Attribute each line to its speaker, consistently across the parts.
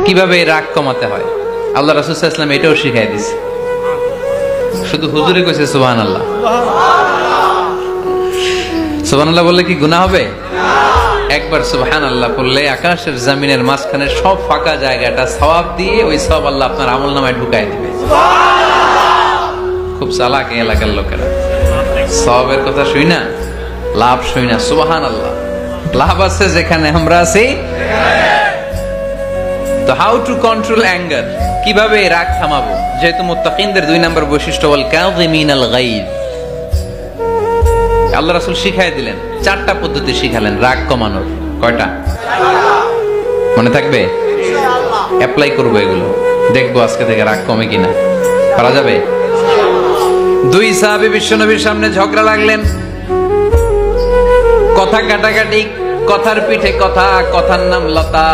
Speaker 1: কিভাবে রাগ কমাতে হয় আল্লাহ রাসূল সাল্লাল্লাহু আলাইহি ওয়াসাল্লাম এটাও শিখাই দিয়েছে। শুধু হুজুরে কইছে সুবহানাল্লাহ। সুবহানাল্লাহ বললে কি গুনাহ হবে? একবার সুবহানাল্লাহ বললে আকাশের জমিনের মাঝখানে সব ফাঁকা জায়গাটা সওয়াব দিয়ে ওই সওয়াব আল্লাহ আপনার আমলনামায় ঢুকায় দিবে। খুব চালাক এই এলাকার লোকেরা, সওয়াবের কথা শুই না, লাভ শুই না। সুবহানাল্লাহ, লাভ আছে যেখানে আমরা আছি। তো হাউ টু কন্ট্রোল অ্যাঙ্গার, কিভাবে রাগ থামাবো? যেহেতু মুত্তাকিনদের 2 নম্বর বৈশিষ্ট্য ওয়াল কাযিমিনাল গায়জ, আল্লাহ রাসূল শিখাই দিলেন 4টা পদ্ধতি শিখালেন রাগ কমানোর। কয়টা মনে থাকবে? ইনশাআল্লাহ অ্যাপ্লাই করব এগুলো, দেখবো আজকে থেকে রাগ কমে কিনা। পারা যাবে? 2 সাহাবী বিশ্বনবীর সামনে ঝগড়া লাগলেন, কথা কাটাকাটি, কথার পিঠে কথা, কথার নাম লতা।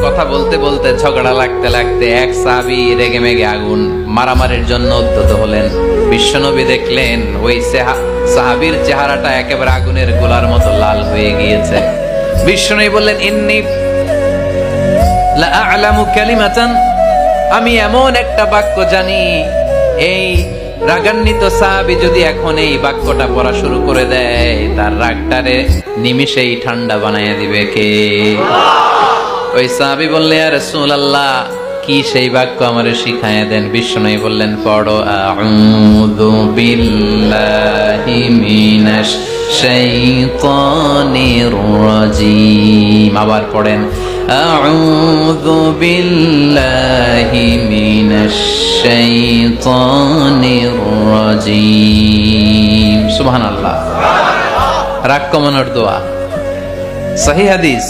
Speaker 1: কথা বলতে বলতে ঝগড়া লাগতে লাগতে এক সাহাবী রেগে মেগে আগুন, মারামারির জন্য উদ্যত হলেন। বিশ্বনবী দেখলেন ওই সাহাবীর চেহারাটা একেবারে আগুনের গোলার মতো লাল হয়ে গিয়েছে। বিশ্বনবী বললেন, ইন্নী লা আ'লামু কালিমাতান, আমি এমন একটা বাক্য জানি, এই রাগান্বিত সাহাবী যদি এখন এই বাক্যটা পড়া শুরু করে দেয়, তার রাগটারে নিমিষেই ঠান্ডা বানায় দিবে কে? ওই সাহাবী বললেন, ইয়া রাসূলুল্লাহ, কি সেই বাক্য আমারে শিখায়া দেন। বিশ্বনবী বললেন, পড়ো আউযু বিল্লাহি মিনাশ শাইতানির রাজীম। আবার পড়েন আউযু বিল্লাহি মিনাশ শাইতানির রাজীম। সুবহানাল্লাহ। রাগ কমানোর দোয়া, সহিহ হাদিস।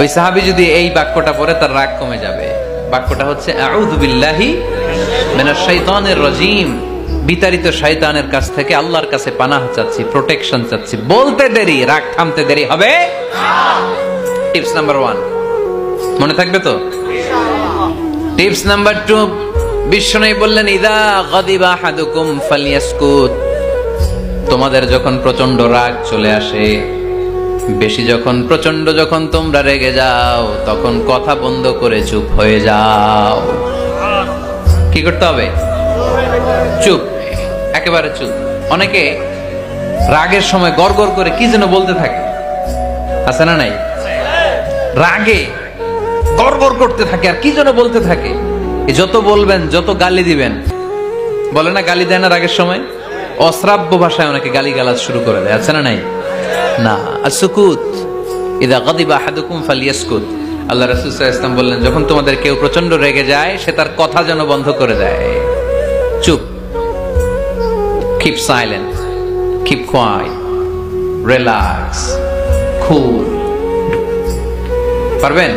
Speaker 1: ওই সাহাবী যদি এই বাক্যটা পড়ে তার রাগ কমে যাবে। বাক্যটা হচ্ছে আউযু বিল্লাহি মিনাশ শাইতানির রাজীম, বিতাড়িত শয়তানের কাছ থেকে আল্লাহর কাছে পানাহ চাচ্ছি, প্রোটেকশন চাচ্ছি। বলতে দেরি, রাগ থামতে দেরি হবে না। টিপস নাম্বার 1 মনে থাকবে তো? ইনশাআল্লাহ। টিপস নাম্বার 2, বিশ্বনবী বললেন, ইযা গাদিবা আহাদুকুম ফালইয়াসকুত, তোমাদের যখন প্রচন্ড রাগ চলে আসে, বেশি যখন প্রচন্ড যখন তোমরা রেগে যাও, তখন কথা বন্ধ করে চুপ হয়ে যাও। কি করতে হবে? চুপ, একেবারে চুপ। অনেকে রাগের সময় গড়গড় করে কি যেন বলতে থাকে, আছে না নাই? রাগে গড়গড় করতে থাকে আর কি যেন বলতে থাকে। যত বলবেন, যত গালি দিবেন, বলে না গালি দেয় না রাগের সময়, অশ্রাব্য ভাষায় অনেকে গালি গালাজ শুরু করে দেয়, আছে না নাই? না, আসুকুত, ইযা গাদিবা আহাদুকুম ফালইয়াসকুত। আল্লাহ রাসূল সাল্লাল্লাহু আলাইহি ওয়াসাল্লাম বললেন, যখন তোমাদের কেউ প্রচন্ড রেগে যায়, সে তার কথা যেন বন্ধ করে দেয়। চুপ, keep silent, keep quiet, relax, cool. পারবেন?